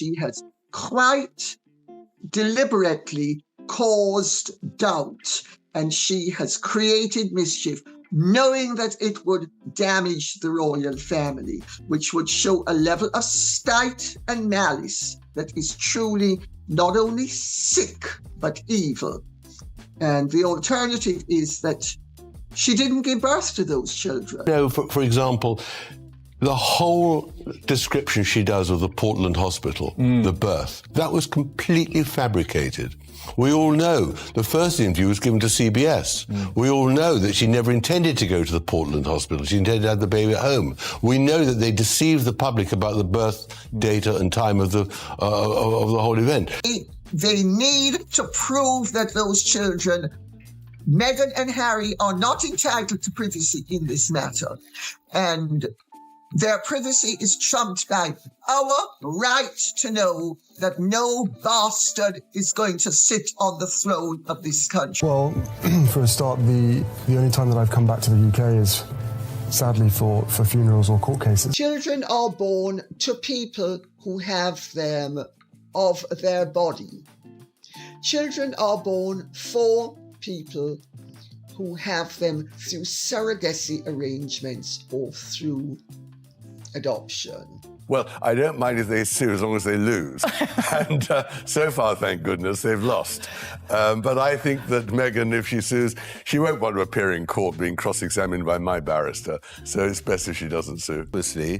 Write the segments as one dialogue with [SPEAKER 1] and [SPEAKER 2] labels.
[SPEAKER 1] she has quite deliberately caused doubt, and she has created mischief, knowing that it would damage the royal family, which would show a level of spite and malice that is truly not only sick, but evil. And the alternative is that she didn't give birth to those children.
[SPEAKER 2] You know, for example, the whole description she does of the Portland hospital, the birth, that was completely fabricated. We all know the first interview was given to CBS. We all know that she never intended to go to the Portland hospital. She intended to have the baby at home. We know that they deceived the public about the birth data and time of the whole event.
[SPEAKER 1] They need to prove that those children, Meghan and Harry, are not entitled to privacy in this matter. And their privacy is trumped by our right to know that no bastard is going to sit on the throne of this country.
[SPEAKER 3] Well, for a start, the only time that I've come back to the UK is, sadly, for funerals or court cases.
[SPEAKER 1] Children are born to people who have them of their body. Children are born for people who have them through surrogacy arrangements or through adoption.
[SPEAKER 4] Well, I don't mind if they sue as long as they lose. And so far, thank goodness, they've lost. But I think that Meghan, if she sues, she won't want to appear in court being cross-examined by my barrister. So it's best if she doesn't sue.
[SPEAKER 2] Obviously,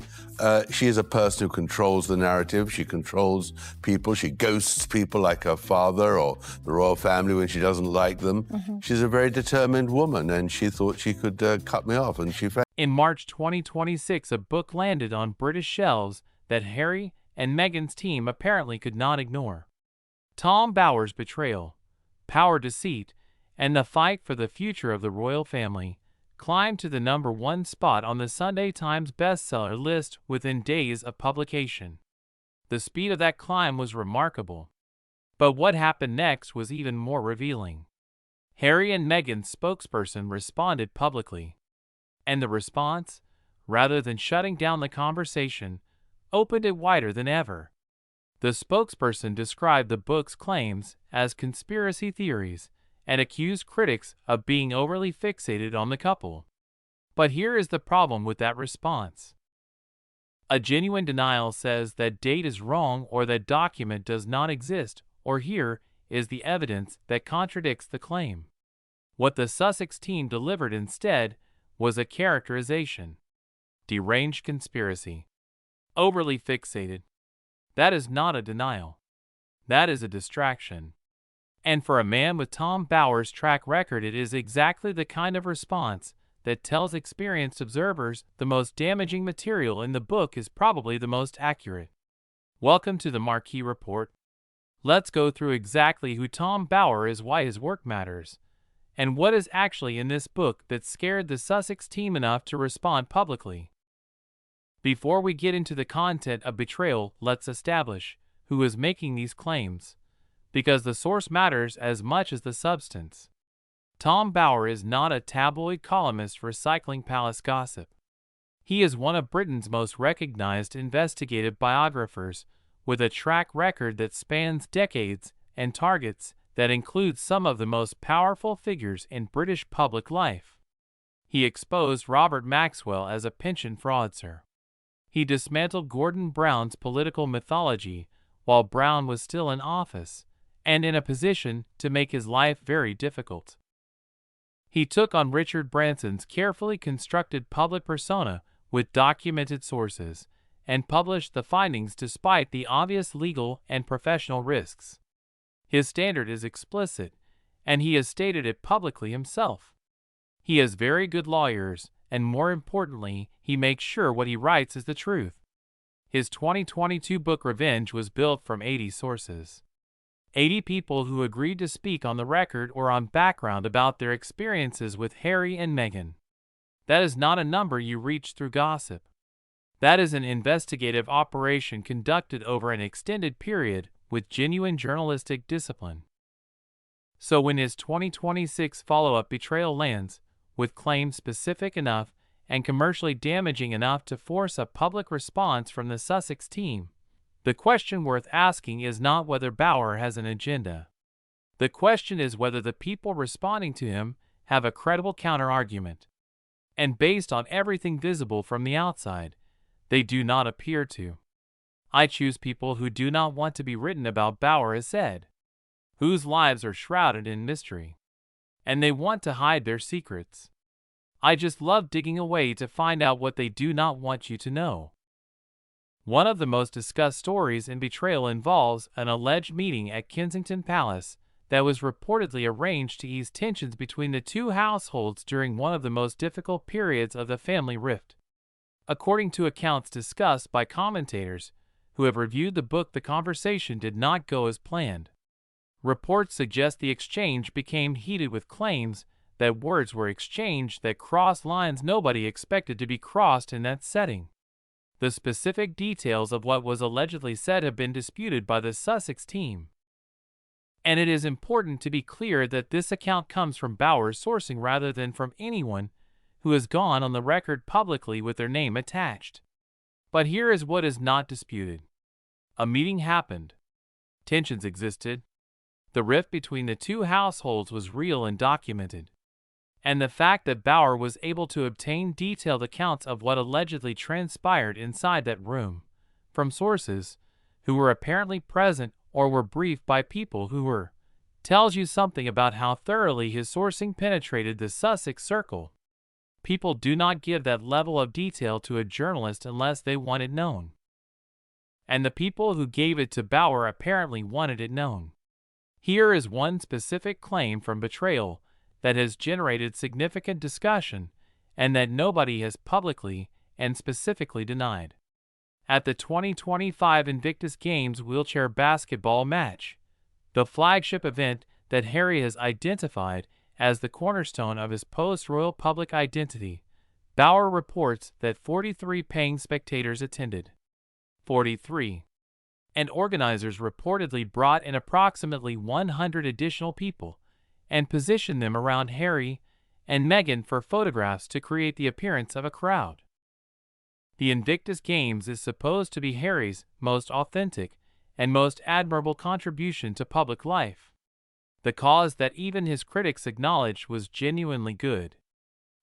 [SPEAKER 2] she is a person who controls the narrative. She controls people. She ghosts people like her father or the royal family when she doesn't like them. She's a very determined woman, and she thought she could cut me off, and she failed.
[SPEAKER 5] In March 2026, a book landed on British shelves that Harry and Meghan's team apparently could not ignore. Tom Bower's Betrayal, Power, Deceit, and the Fight for the Future of the Royal Family climbed to the #1 spot on the Sunday Times bestseller list within days of publication. The speed of that climb was remarkable. But what happened next was even more revealing. Harry and Meghan's spokesperson responded publicly. And the response, rather than shutting down the conversation, opened it wider than ever. The spokesperson described the book's claims as conspiracy theories and accused critics of being overly fixated on the couple. But here is the problem with that response. A genuine denial says that date is wrong or that document does not exist, or here is the evidence that contradicts the claim. What the Sussex team delivered instead was a characterization. Deranged conspiracy. Overly fixated. That is not a denial. That is a distraction. And for a man with Tom Bower's track record, it is exactly the kind of response that tells experienced observers the most damaging material in the book is probably the most accurate. Welcome to the Marquee Report. Let's go through exactly who Tom Bower is, why his work matters, and what is actually in this book that scared the Sussex team enough to respond publicly. Before we get into the content of Betrayal, let's establish who is making these claims, because the source matters as much as the substance. Tom Bower is not a tabloid columnist recycling palace gossip. He is one of Britain's most recognized investigative biographers, with a track record that spans decades and targets that includes some of the most powerful figures in British public life. He exposed Robert Maxwell as a pension fraudster. He dismantled Gordon Brown's political mythology while Brown was still in office and in a position to make his life very difficult. He took on Richard Branson's carefully constructed public persona with documented sources and published the findings despite the obvious legal and professional risks. His standard is explicit, and he has stated it publicly himself. He has very good lawyers, and more importantly, he makes sure what he writes is the truth. His 2022 book Revenge was built from 80 sources. 80 people who agreed to speak on the record or on background about their experiences with Harry and Meghan. That is not a number you reach through gossip. That is an investigative operation conducted over an extended period with genuine journalistic discipline. So when his 2026 follow-up Betrayal lands, with claims specific enough and commercially damaging enough to force a public response from the Sussex team, The question worth asking is not whether Bauer has an agenda. The question is whether the people responding to him have a credible counter-argument. And based on everything visible from the outside, they do not appear to. I choose people who do not want to be written about, Bauer has said, whose lives are shrouded in mystery, and they want to hide their secrets. I just love digging away to find out what they do not want you to know. One of the most discussed stories in Betrayal involves an alleged meeting at Kensington Palace that was reportedly arranged to ease tensions between the two households during one of the most difficult periods of the family rift. According to accounts discussed by commentators who have reviewed the book, the conversation did not go as planned. Reports suggest the exchange became heated with claims that words were exchanged that crossed lines nobody expected to be crossed in that setting. The specific details of what was allegedly said have been disputed by the Sussex team. And it is important to be clear that this account comes from Bauer's sourcing rather than from anyone who has gone on the record publicly with their name attached. But here is what is not disputed. A meeting happened. Tensions existed. The rift between the two households was real and documented. And the fact that Bauer was able to obtain detailed accounts of what allegedly transpired inside that room, from sources who were apparently present or were briefed by people who were, tells you something about how thoroughly his sourcing penetrated the Sussex circle. People do not give that level of detail to a journalist unless they want it known. And the people who gave it to Bauer apparently wanted it known. Here is one specific claim from Betrayal that has generated significant discussion and that nobody has publicly and specifically denied. At the 2025 Invictus Games wheelchair basketball match, the flagship event that Harry has identified as the cornerstone of his post-royal public identity, Bauer reports that 43 paying spectators attended. 43. And organizers reportedly brought in approximately 100 additional people and positioned them around Harry and Meghan for photographs to create the appearance of a crowd. The Invictus Games is supposed to be Harry's most authentic and most admirable contribution to public life. The cause that even his critics acknowledged was genuinely good.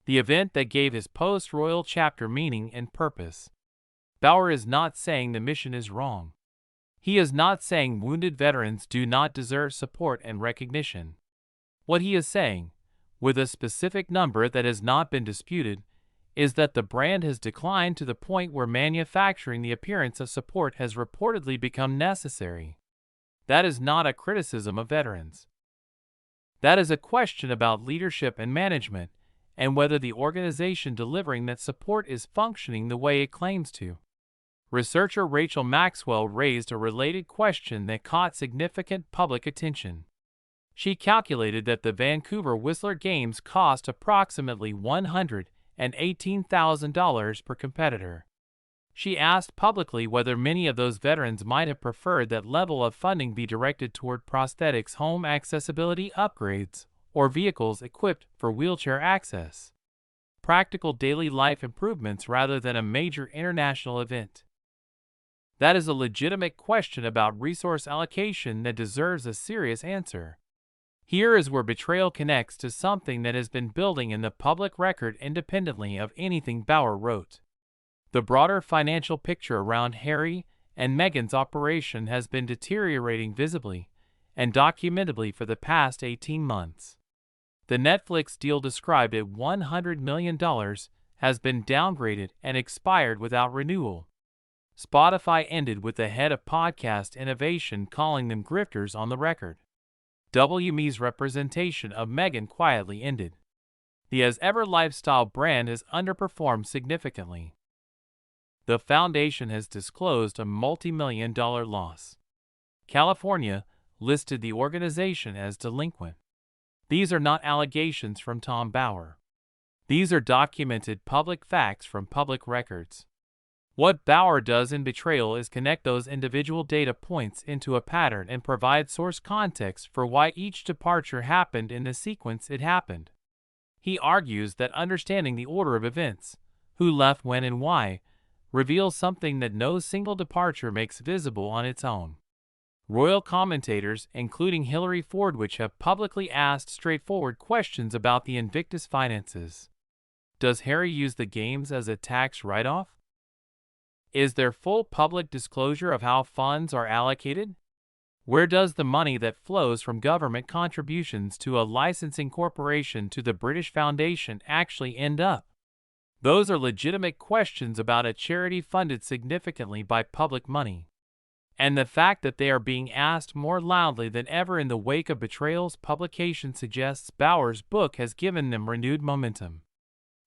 [SPEAKER 5] The event that gave his post-royal chapter meaning and purpose. Bauer is not saying the mission is wrong. He is not saying wounded veterans do not deserve support and recognition. What he is saying, with a specific number that has not been disputed, is that the brand has declined to the point where manufacturing the appearance of support has reportedly become necessary. That is not a criticism of veterans. That is a question about leadership and management, and whether the organization delivering that support is functioning the way it claims to. Researcher Rachel Maxwell raised a related question that caught significant public attention. She calculated that the Vancouver Whistler Games cost approximately $118,000 per competitor. She asked publicly whether many of those veterans might have preferred that level of funding be directed toward prosthetics, home accessibility upgrades, or vehicles equipped for wheelchair access. Practical daily life improvements rather than a major international event. That is a legitimate question about resource allocation that deserves a serious answer. Here is where Betrayal connects to something that has been building in the public record independently of anything Bauer wrote. The broader financial picture around Harry and Meghan's operation has been deteriorating visibly and documentably for the past 18 months. The Netflix deal described at $100 million has been downgraded and expired without renewal. Spotify ended with the head of podcast innovation calling them grifters on the record. WME's representation of Meghan quietly ended. The As Ever lifestyle brand has underperformed significantly. The foundation has disclosed a multi-million-dollar loss. California listed the organization as delinquent. These are not allegations from Tom Bauer. These are documented public facts from public records. What Bauer does in Betrayal is connect those individual data points into a pattern and provide source context for why each departure happened in the sequence it happened. He argues that understanding the order of events, who left when and why, reveals something that no single departure makes visible on its own. Royal commentators, including Hilary Fordwich, have publicly asked straightforward questions about the Invictus finances. Does Harry use the games as a tax write-off? Is there full public disclosure of how funds are allocated? Where does the money that flows from government contributions to a licensing corporation to the British Foundation actually end up? Those are legitimate questions about a charity funded significantly by public money. And the fact that they are being asked more loudly than ever in the wake of Betrayal's publication suggests Bauer's book has given them renewed momentum.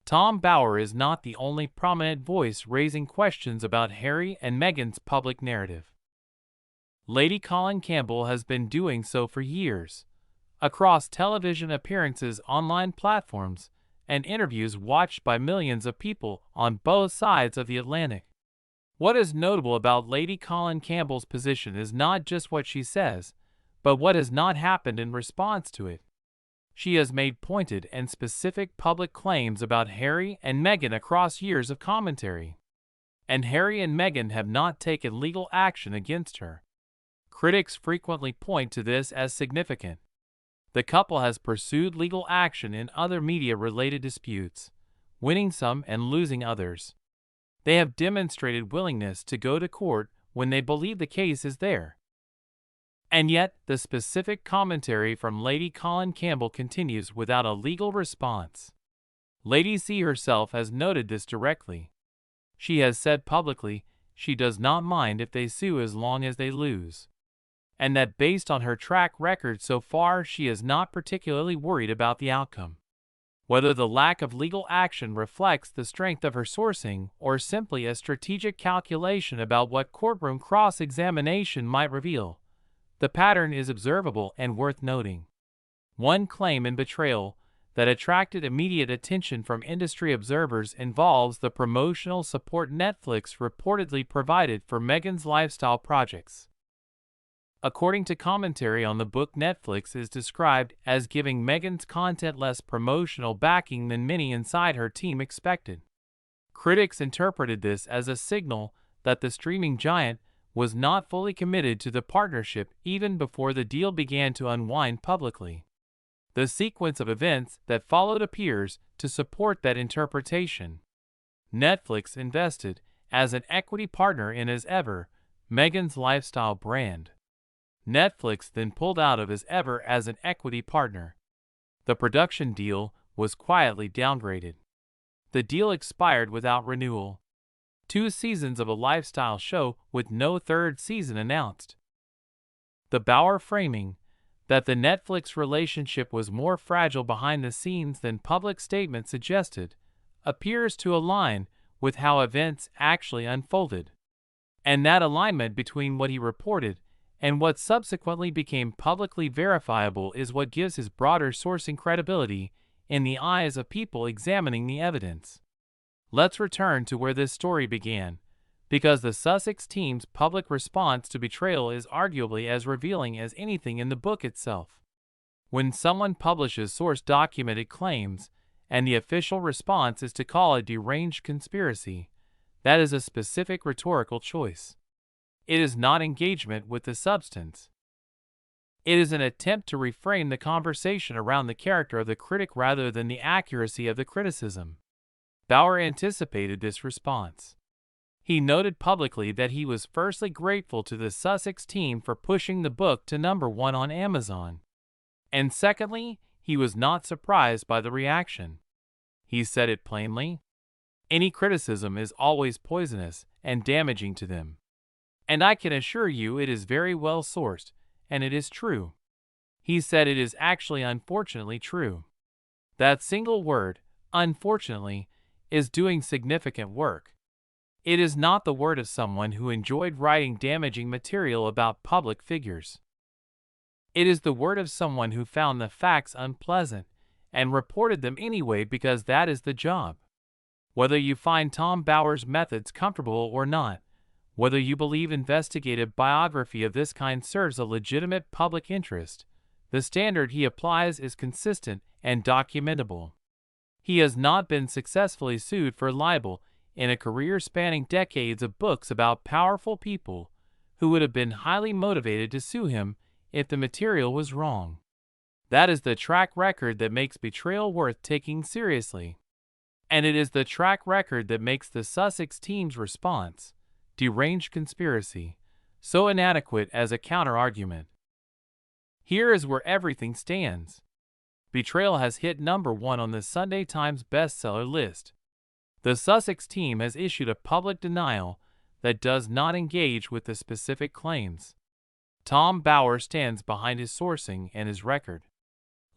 [SPEAKER 5] Tom Bauer is not the only prominent voice raising questions about Harry and Meghan's public narrative. Lady Colin Campbell has been doing so for years, across television appearances, online platforms, and interviews watched by millions of people on both sides of the Atlantic. What is notable about Lady Colin Campbell's position is not just what she says, but what has not happened in response to it. She has made pointed and specific public claims about Harry and Meghan across years of commentary. And Harry and Meghan have not taken legal action against her. Critics frequently point to this as significant. The couple has pursued legal action in other media-related disputes, winning some and losing others. They have demonstrated willingness to go to court when they believe the case is there. And yet, the specific commentary from Lady Colin Campbell continues without a legal response. Lady C herself has noted this directly. She has said publicly she does not mind if they sue as long as they lose, and that based on her track record so far, she is not particularly worried about the outcome. Whether the lack of legal action reflects the strength of her sourcing or simply a strategic calculation about what courtroom cross-examination might reveal, the pattern is observable and worth noting. One claim in Betrayal that attracted immediate attention from industry observers involves the promotional support Netflix reportedly provided for Meghan's lifestyle projects. According to commentary on the book, Netflix is described as giving Meghan's content less promotional backing than many inside her team expected. Critics interpreted this as a signal that the streaming giant was not fully committed to the partnership even before the deal began to unwind publicly. The sequence of events that followed appears to support that interpretation. Netflix invested as an equity partner in As Ever, Meghan's lifestyle brand. Netflix then pulled out of As Ever as an equity partner. The production deal was quietly downgraded. The deal expired without renewal. 2 seasons of a lifestyle show with no third season announced. The Bauer framing that the Netflix relationship was more fragile behind the scenes than public statements suggested appears to align with how events actually unfolded. And that alignment between what he reported and what subsequently became publicly verifiable is what gives his broader sourcing credibility in the eyes of people examining the evidence. Let's return to where this story began, because the Sussex team's public response to Betrayal is arguably as revealing as anything in the book itself. When someone publishes source-documented claims, and the official response is to call a deranged conspiracy, that is a specific rhetorical choice. It is not engagement with the substance. It is an attempt to reframe the conversation around the character of the critic rather than the accuracy of the criticism. Bauer anticipated this response. He noted publicly that he was firstly grateful to the Sussex team for pushing the book to #1 on Amazon. And secondly, he was not surprised by the reaction. He said it plainly. Any criticism is always poisonous and damaging to them. And I can assure you it is very well sourced, and it is true. He said it is actually unfortunately true. That single word, unfortunately, is doing significant work. It is not the word of someone who enjoyed writing damaging material about public figures. It is the word of someone who found the facts unpleasant and reported them anyway because that is the job. Whether you find Tom Bauer's methods comfortable or not, whether you believe investigative biography of this kind serves a legitimate public interest, the standard he applies is consistent and documentable. He has not been successfully sued for libel in a career spanning decades of books about powerful people who would have been highly motivated to sue him if the material was wrong. That is the track record that makes Betrayal worth taking seriously. And it is the track record that makes the Sussex team's response, Deranged Conspiracy, so inadequate as a counter-argument. Here is where everything stands. Betrayal has hit #1 on the Sunday Times bestseller list. The Sussex team has issued a public denial that does not engage with the specific claims. Tom Bowers stands behind his sourcing and his record.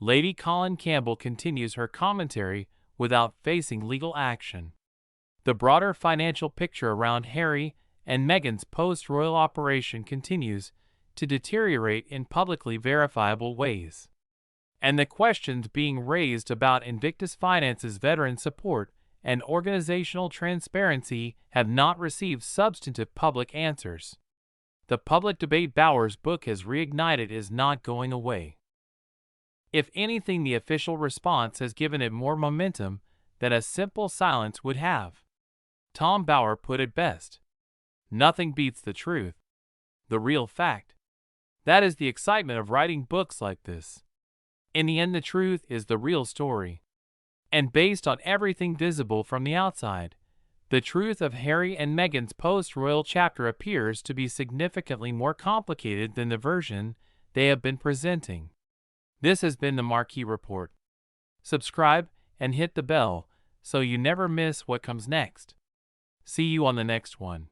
[SPEAKER 5] Lady Colin Campbell continues her commentary without facing legal action. The broader financial picture around Harry and Meghan's post-royal operation continues to deteriorate in publicly verifiable ways. And the questions being raised about Invictus Finance's veteran support and organizational transparency have not received substantive public answers. The public debate Bowers' book has reignited is not going away. If anything, the official response has given it more momentum than a simple silence would have. Tom Bowers put it best. Nothing beats the truth. The real fact. That is the excitement of writing books like this. In the end, the truth is the real story. And based on everything visible from the outside, the truth of Harry and Meghan's post-royal chapter appears to be significantly more complicated than the version they have been presenting. This has been the Marquee Report. Subscribe and hit the bell so you never miss what comes next. See you on the next one.